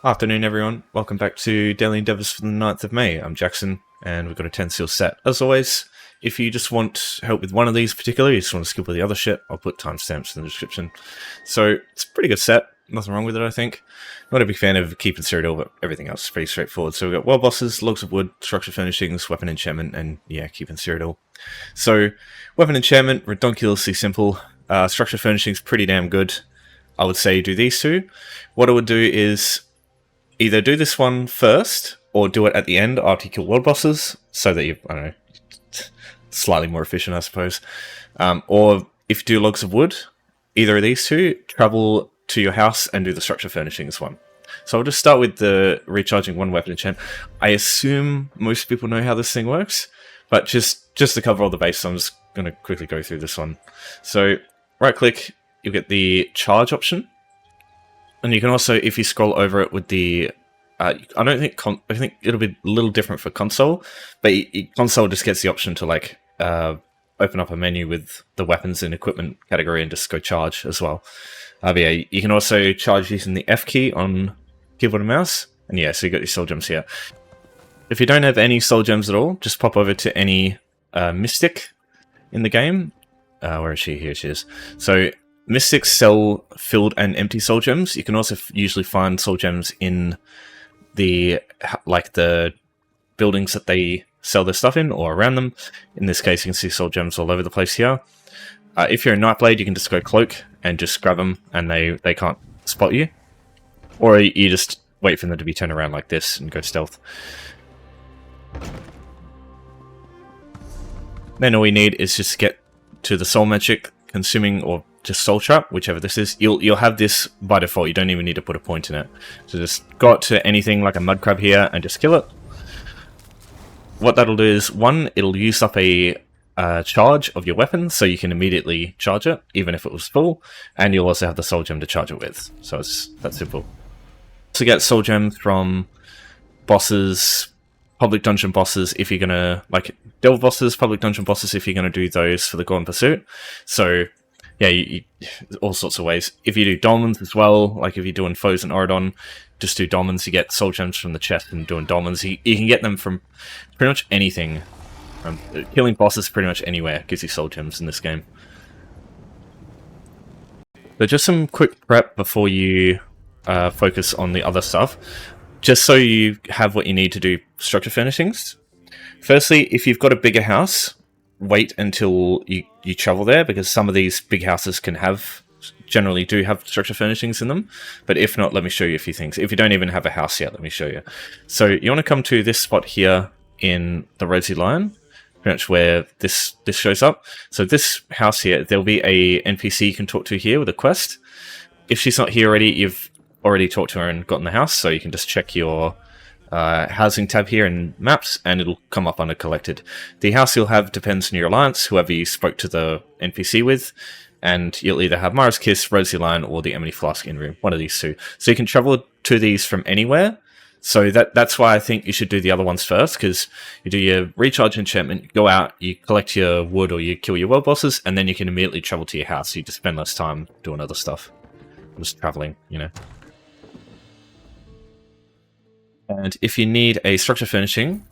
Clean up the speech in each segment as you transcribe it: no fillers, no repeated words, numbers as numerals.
Afternoon, everyone. Welcome back to Daily Endeavours for the 9th of May. I'm Jackson, and we've got a 10 seal set. As always, if you just want help with one of these particularly, you just want to skip all the other shit, I'll put timestamps in the description. So, it's a pretty good set. Nothing wrong with it, I think. Not a big fan of keeping Cyrodiil, but everything else is pretty straightforward. So we've got world bosses, logs of wood, structure furnishings, weapon enchantment, and yeah, keeping Cyrodiil. So, weapon enchantment, redonkulously simple. Structure furnishings, pretty damn good. I would say do these two. What I would do is either do this one first, or do it at the end after you kill world bosses, so that you, I don't know, slightly more efficient, I suppose. Or if you do logs of wood, either of these two, travel to your house and do the structure furnishings one. So I'll just start with the recharging one weapon enchant. I assume most people know how this thing works, but just to cover all the base, I'm just going to quickly go through this one. So right click, you'll get the charge option. And you can also, if you scroll over it with the, I think it'll be a little different for console, but console just gets the option to like open up a menu with the weapons and equipment category and just go charge as well. But yeah, you can also charge using the F key on keyboard and mouse, and yeah, so you got your soul gems here. If you don't have any soul gems at all, just pop over to any mystic in the game. Where is she? Here she is. So mystics sell filled and empty soul gems. You can also usually find soul gems in the buildings that they sell their stuff in or around them. In this case, you can see soul gems all over the place here. If you're a Nightblade, you can just go cloak and just grab them, and they can't spot you. Or you just wait for them to be turned around like this and go stealth. Then all you need is just get to the soul magic consuming or just soul trap, whichever this is. You'll have this by default. You don't even need to put a point in it. So just go up to anything like a mud crab here and just kill it. What that'll do is, one, it'll use up a charge of your weapon, so you can immediately charge it, even if it was full, and you'll also have the soul gem to charge it with. So it's that simple. To get soul gems from bosses, public dungeon bosses, if you're gonna like delve bosses, public dungeon bosses, if you're gonna do those for the Golden Pursuit. So yeah, all sorts of ways. If you do dolmens as well, like if you're doing foes and Oridon, just do dolmens. You get soul gems from the chest and doing dolmens. You can get them from pretty much anything. Killing bosses pretty much anywhere gives you soul gems in this game. So just some quick prep before you focus on the other stuff, just so you have what you need to do structure furnishings. Firstly, if you've got a bigger house, wait until you travel there, because some of these big houses generally do have structure furnishings in them. But if not, let me show you a few things. If you don't even have a house yet, let me show you. So you want to come to this spot here in the Rosy Lion, pretty much where this shows up. So this house here, there'll be a NPC you can talk to here with a quest. If she's not here already, you've already talked to her and gotten the house, so you can just check your housing tab here in maps, and it'll come up under collected. The house you'll have depends on your alliance, whoever you spoke to the NPC with, and you'll either have Mara's Kiss, Rosy Lion, or the Emily Flask Inn Room, one of these two. So you can travel to these from anywhere. So that's why I think you should do the other ones first, because you do your recharge enchantment, go out, you collect your wood, or you kill your world bosses, and then you can immediately travel to your house, so you just spend less time doing other stuff. Just traveling, you know. And if you need a structure furnishing,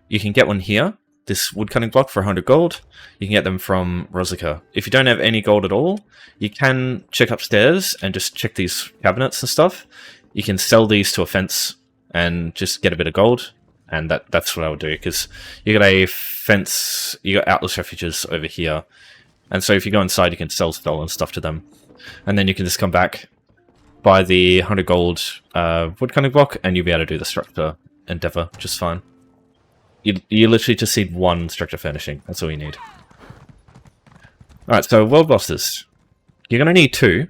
you can get one here, this wood cutting block for 100 gold. You can get them from Rosica. If you don't have any gold at all, you can check upstairs and just check these cabinets and stuff. You can sell these to a fence and just get a bit of gold, and that's what I would do, because you got a fence, you got Atlas Refuges over here, and so if you go inside, you can sell stolen stuff to them, and then you can just come back, buy the 100 gold wood cutting block, and you'll be able to do the structure endeavor just fine. You literally just need one structure furnishing. That's all you need. Alright, so world bosses. You're going to need two.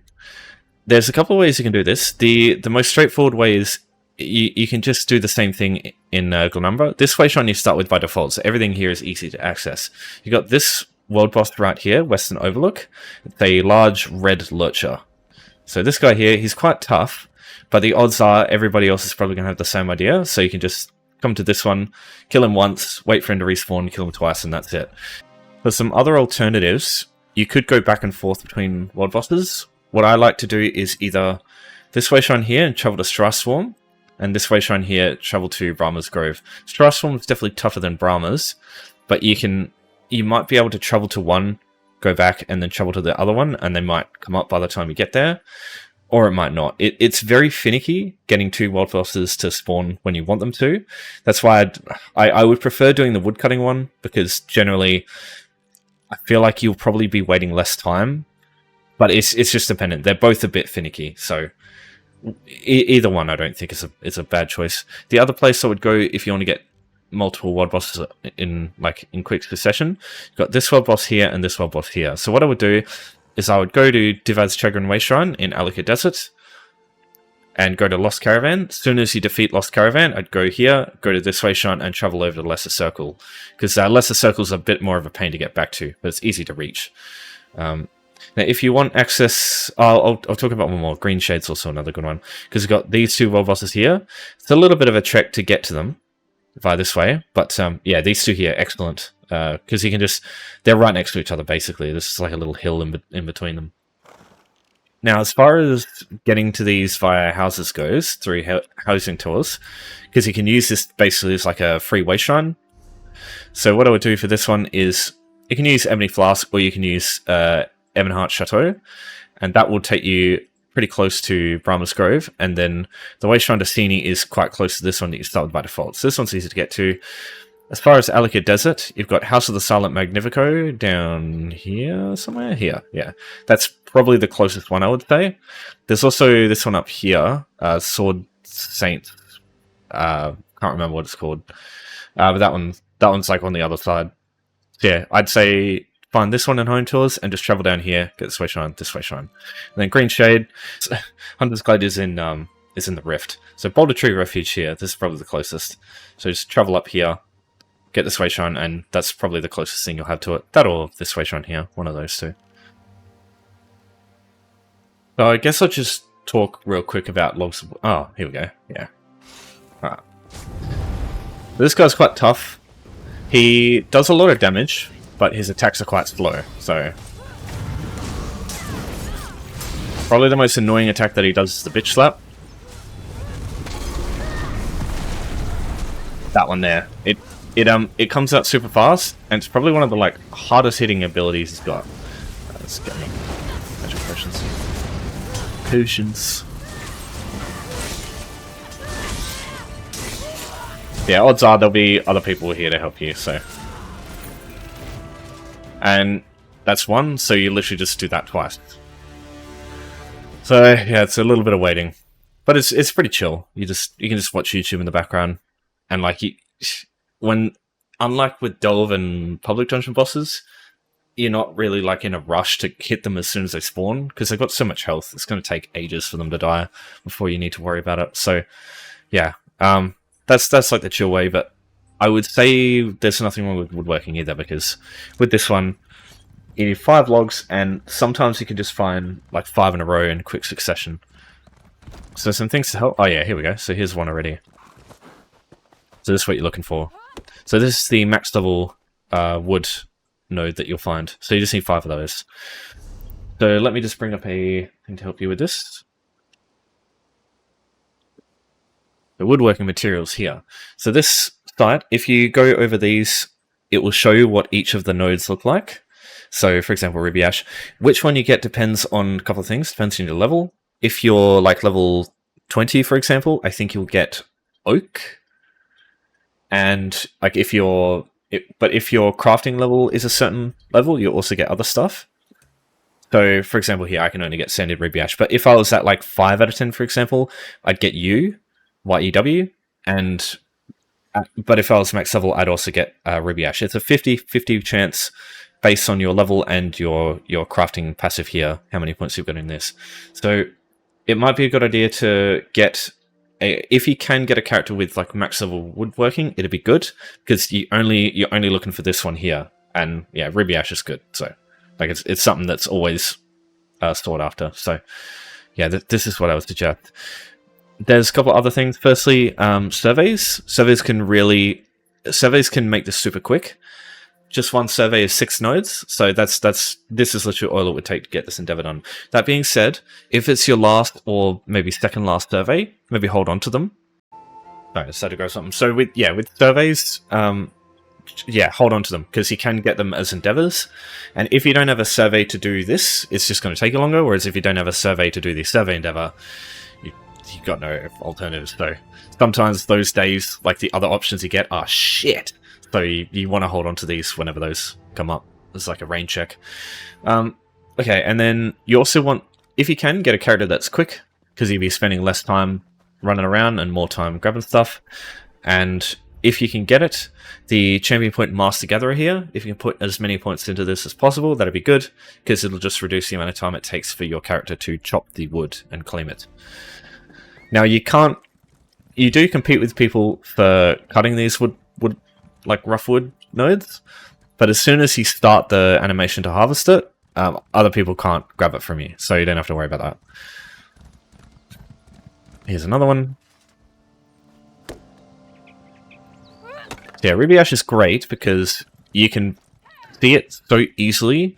There's a couple of ways you can do this. The most straightforward way is you can just do the same thing in Glenumbra. This way, Sean, you start with by default, so everything here is easy to access. You got this world boss right here, Western Overlook. It's a large red lurcher. So this guy here, he's quite tough, but the odds are everybody else is probably going to have the same idea, so you can just come to this one, kill him once, wait for him to respawn, kill him twice, and that's it. For some other alternatives, you could go back and forth between world bosses. What I like to do is either this way, Sean, here, and travel to Strife Swarm, and this way shrine here, travel to Brahma's Grove. Strasform is definitely tougher than Brahma's, but you might be able to travel to one, go back, and then travel to the other one, and they might come up by the time you get there, or it might not. It's very finicky getting 2 world bosses to spawn when you want them to. That's why I would prefer doing the woodcutting one, because generally I feel like you'll probably be waiting less time, but it's just dependent. They're both a bit finicky, so either one I don't think is a bad choice. The other place I would go if you want to get multiple world bosses in quick succession, you've got this world boss here and this world boss here. So what I would do is I would go to Divaz Chagrin Way Shrine in Alika Desert and go to Lost Caravan. As soon as you defeat Lost Caravan, I'd go here, go to this way shrine, and travel over to Lesser Circle, because Lesser Circle's a bit more of a pain to get back to, but it's easy to reach. Now, if you want access, I'll talk about one more. Green Shade's also another good one, because you've got these 2 world bosses here. It's a little bit of a trek to get to them via this way, but yeah, these 2 here, excellent, because you can they're right next to each other, basically. This is like a little hill in between them. Now, as far as getting to these via houses goes, through housing tours, because you can use this basically as like a free way shrine. So what I would do for this one is, you can use Ebony Flask, or you can use Ebonheart Chateau, and that will take you pretty close to Brahma's Grove, and then the way shrine to Sini is quite close to this one that you start with by default. So this one's easy to get to. As far as Alika Desert, you've got House of the Silent Magnifico down here somewhere. Here, yeah. That's probably the closest one, I would say. There's also this one up here, Sword Saint. Can't remember what it's called. But that one's like on the other side. Yeah, I'd say find this one in Home Tours and just travel down here, get this way shrine. And then Green Shade, Hunter's Glade is in the Rift. So Boulder Tree Refuge here, this is probably the closest. So just travel up here, get this way shrine, and that's probably the closest thing you'll have to it. That or this way shrine here, one of those 2. So I guess I'll just talk real quick about logs. Oh, here we go. Yeah. Alright. This guy's quite tough. He does a lot of damage, but his attacks are quite slow, so probably the most annoying attack that he does is the Bitch Slap. That one there. It comes out super fast, and it's probably one of the hardest hitting abilities he's got. Let's get me magic potions. Yeah, odds are there'll be other people here to help you, so. And that's one, so you literally just do that twice. So yeah, it's a little bit of waiting, but it's pretty chill. You can just watch YouTube in the background, and unlike with Delve and Public Dungeon bosses, you're not really in a rush to hit them as soon as they spawn, because they've got so much health. It's going to take ages for them to die before you need to worry about it. So yeah, that's like the chill way. But I would say there's nothing wrong with woodworking either, because with this one, you need 5 logs, and sometimes you can just find 5 in a row in quick succession. So some things to help. Oh yeah, here we go. So here's one already. So this is what you're looking for. So this is the max level wood node that you'll find. So you just need 5 of those. So let me just bring up a thing to help you with this. The woodworking materials here. So this site, if you go over these, it will show you what each of the nodes look like. So for example, Ruby Ash, which one you get depends on a couple of things, depends on your level. If you're level 20, for example, I think you'll get oak. And if your crafting level is a certain level, you'll also get other stuff. So for example, here I can only get sanded Ruby Ash, but if I was at 5 out of 10, for example, I'd get YEW, and but if I was max level, I'd also get Ruby Ash. It's a 50-50 chance based on your level and your crafting passive here, how many points you've got in this. So it might be a good idea to get if you can get a character with max level woodworking, it'd be good, because you're only looking for this one here, and yeah, Ruby Ash is good. So it's something that's always sought after. So yeah, this is what I would suggest. There's a couple other things. Firstly, surveys. Surveys can make this super quick. Just one survey is 6 nodes, so this is literally all it would take to get this endeavor done. That being said, if it's your last or maybe second last survey, maybe hold on to them. Sorry, I decided to grab something. So with surveys, hold on to them, because you can get them as endeavors. And if you don't have a survey to do this, it's just going to take you longer. Whereas if you don't have a survey to do the survey endeavor, you've got no alternatives. So sometimes those days, like the other options you get are shit. So you want to hold on to these whenever those come up. It's like a rain check. Okay, and then you also want, if you can, get a character that's quick, because you'll be spending less time running around and more time grabbing stuff. And if you can get it, the champion point master gatherer here, if you can put as many points into this as possible, that'd be good, because it'll just reduce the amount of time it takes for your character to chop the wood and claim it. Now you do compete with people for cutting these wood like rough wood nodes, but as soon as you start the animation to harvest it, other people can't grab it from you, so you don't have to worry about that. Here's another one. Yeah, Ruby Ash is great because you can see it so easily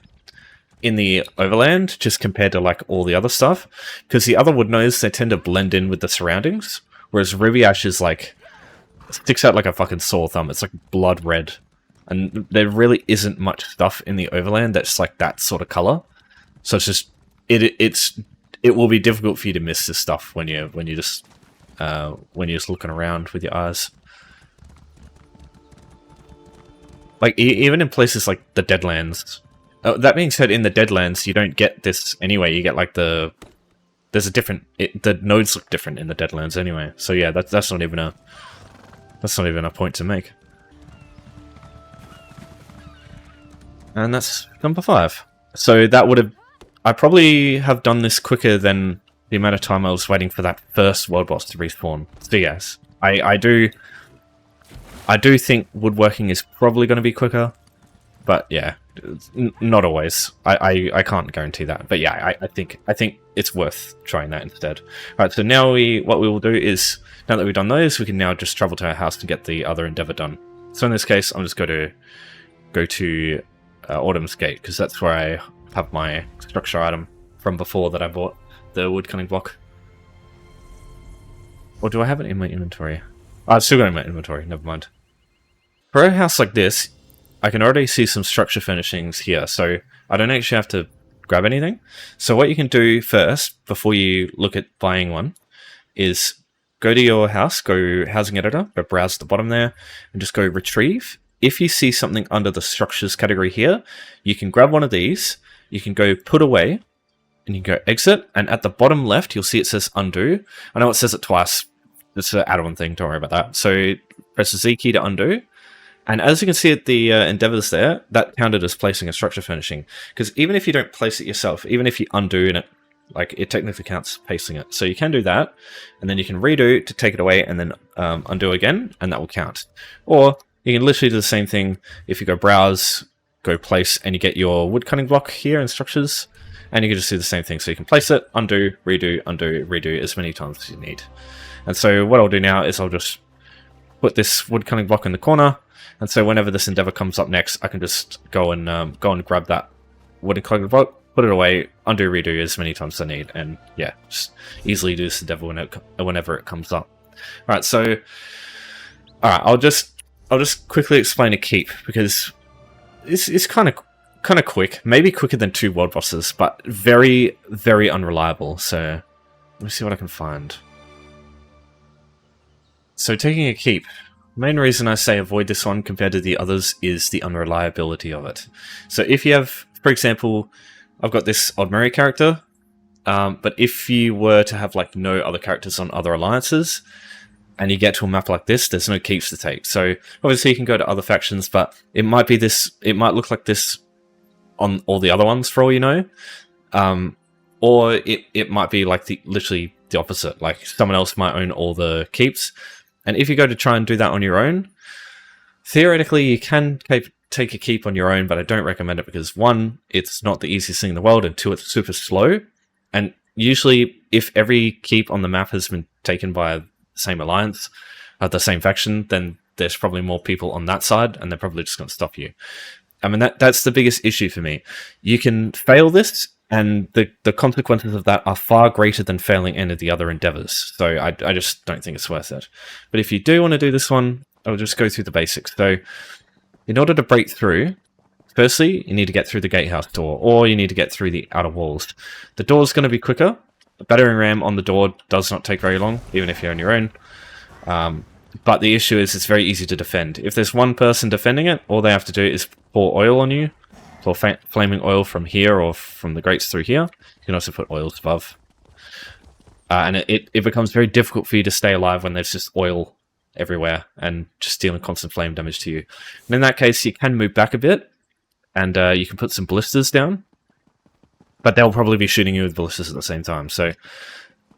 in the overland, just compared to like all the other stuff. Because the other wood nodes, they tend to blend in with the surroundings, whereas Ruby Ash is like, sticks out like a fucking sore thumb. It's like blood red, and there really isn't much stuff in the overland that's like that sort of color. So it's just it will be difficult for you to miss this stuff when you're just looking around with your eyes. Like even in places like the Deadlands. That being said, in the Deadlands you don't get this anyway. You get like the nodes look different in the Deadlands anyway. So yeah, that's not even a point to make. And that's number 5. So that would have, I probably have done this quicker than the amount of time I was waiting for that first world boss to respawn. So yes, I do think woodworking is probably going to be quicker, but yeah, not always. I can't guarantee that, but yeah, I think it's worth trying that instead. All right, so now what we will do is, now that we've done those, we can now just travel to our house to get the other endeavor done. So in this case, I'm just going to go to Autumn's Gate, because that's where I have my structure item from before that I bought, the wood cutting block. Or do I have it in my inventory? Oh, I've still got it in my inventory, never mind. For a house like this, I can already see some structure furnishings here, so I don't actually have to grab anything. So what you can do first, before you look at buying one, is go to your house, go housing editor, go browse the bottom there, and just go retrieve. If you see something under the structures category here, you can grab one of these, you can go put away, and you can go exit, and at the bottom left, you'll see it says undo. I know it says it twice. It's an add-on thing, don't worry about that. So press the Z key to undo. And as you can see at the endeavors there, that counted as placing a structure furnishing. Because even if you don't place it yourself, even if you undo it, like it technically counts pasting it. So you can do that, and then you can redo to take it away, and then undo again, and that will count. Or you can literally do the same thing if you go browse, go place, and you get your wood cutting block here in structures, and you can just do the same thing. So you can place it, undo, redo as many times as you need. And so what I'll do now is I'll just put this wood cutting block in the corner. And so whenever this endeavor comes up next, I can just go and grab that wooden cutting block, put it away, undo, redo as many times as I need, and yeah, just easily do this endeavor whenever it comes up. All right, so I'll just quickly explain a keep, because it's kind of quick, maybe quicker than 2 world bosses, but very, very unreliable. So let me see what I can find. So taking a keep. Main reason I say avoid this one compared to the others is the unreliability of it. So if you have, for example, I've got this Oddmary character, but if you were to have like no other characters on other alliances, and you get to a map like this, there's no keeps to take. So obviously you can go to other factions, but it might be this, it might look like this on all the other ones for all you know. Or it might be like literally the opposite, like someone else might own all the keeps. And if you go to try and do that on your own, theoretically you can take a keep on your own, but I don't recommend it because 1, it's not the easiest thing in the world, and 2, it's super slow. And usually if every keep on the map has been taken by the same alliance, the same faction, then there's probably more people on that side, and they're probably just going to stop you. I mean, that's the biggest issue for me. You can fail this and the consequences of that are far greater than failing any of the other endeavors. So I just don't think it's worth it. But if you do want to do this one, I'll just go through the basics. So in order to break through, firstly, you need to get through the gatehouse door, or you need to get through the outer walls. The door is going to be quicker. The battering ram on the door does not take very long, even if you're on your own. But the issue is it's very easy to defend. If there's one person defending it, all they have to do is pour oil on you. Pour flaming oil from here or from the grates through here. You can also put oils above. And it becomes very difficult for you to stay alive when there's just oil everywhere and just dealing constant flame damage to you. And in that case, you can move back a bit, and you can put some ballistas down. But they'll probably be shooting you with ballistas at the same time. So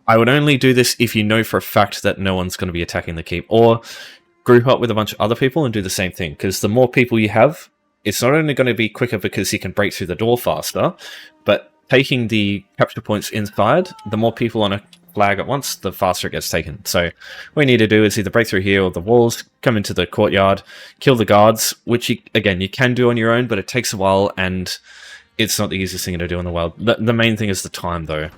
I would only do this if you know for a fact that no one's going to be attacking the keep. Or group up with a bunch of other people and do the same thing. Because the more people you have, it's not only going to be quicker because you can break through the door faster, but taking the capture points inside, the more people on a flag at once, the faster it gets taken. So what you need to do is either break through here or the walls, come into the courtyard, kill the guards, which, you can do on your own, but it takes a while, and it's not the easiest thing to do in the world. The main thing is the time, though.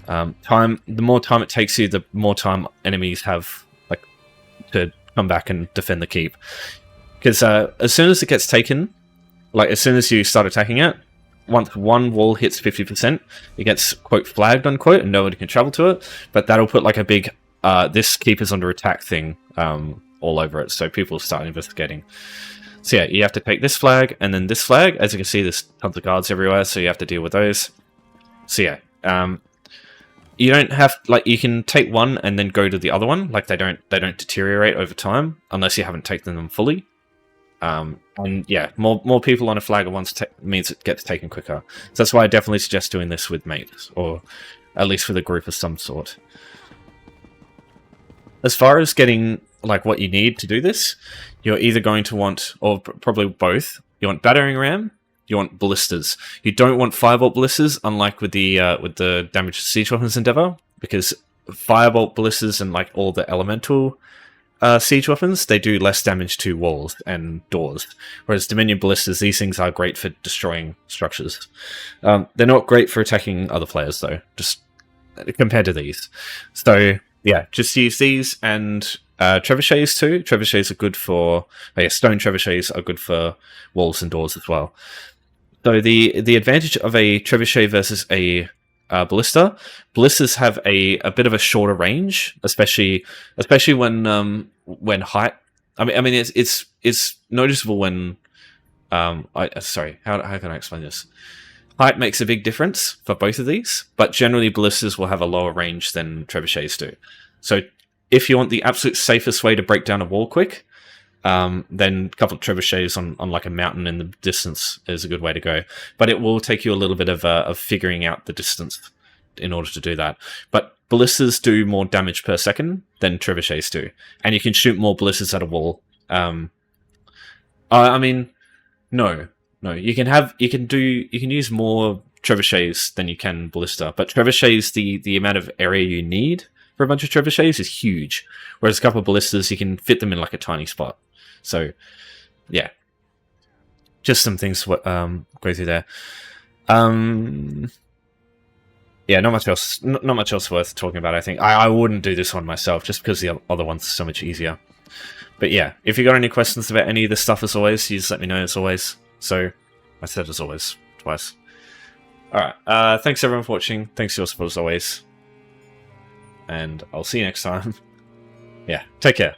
The more time it takes you, the more time enemies have to come back and defend the keep. Because as soon as it gets taken, as soon as you start attacking it, once one wall hits 50%, it gets, quote, flagged, unquote, and nobody can travel to it. But that'll put a big, this keep is under attack thing all over it, so people start investigating. So yeah, you have to take this flag, and then this flag. As you can see, there's tons of guards everywhere, so you have to deal with those. So yeah, you don't have, you can take one and then go to the other one. They don't deteriorate over time, unless you haven't taken them fully. And yeah, more people on a flag at once means it gets taken quicker. So that's why I definitely suggest doing this with mates, or at least with a group of some sort. As far as getting what you need to do this, you're either going to want, or probably both, you want battering ram, you want ballistas. You don't want firebolt ballistas, unlike with the damage to siege weapons endeavor, because firebolt ballistas and all the elemental siege weapons, they do less damage to walls and doors. Whereas Dominion ballistas, these things are great for destroying structures. They're not great for attacking other players, though, just compared to these. So yeah, just use these, and trebuchets too. Trebuchets are good for stone trebuchets are good for walls and doors as well. So the advantage of a trebuchet versus a ballistas have a bit of a shorter range, especially when height. I mean it's noticeable when sorry, how can I explain this? Height makes a big difference for both of these, but generally ballistas will have a lower range than trebuchets do. So if you want the absolute safest way to break down a wall quick, then a couple of trebuchets on a mountain in the distance is a good way to go. But it will take you a little bit of figuring out the distance in order to do that. But ballistas do more damage per second than trebuchets do, and you can shoot more ballistas at a wall. I mean, no, you can use more trebuchets than you can ballista, but trebuchets, the amount of area you need for a bunch of trebuchets is huge, whereas a couple of ballistas, you can fit them in a tiny spot. So yeah, just some things to go through there. Yeah, not much else worth talking about. I think I wouldn't do this one myself, just because the other one's so much easier. But yeah, if you got any questions about any of this stuff, as always, you just let me know, as always. So I said as always twice. Alright, thanks everyone for watching. Thanks for your support as always. And I'll see you next time. Yeah, take care.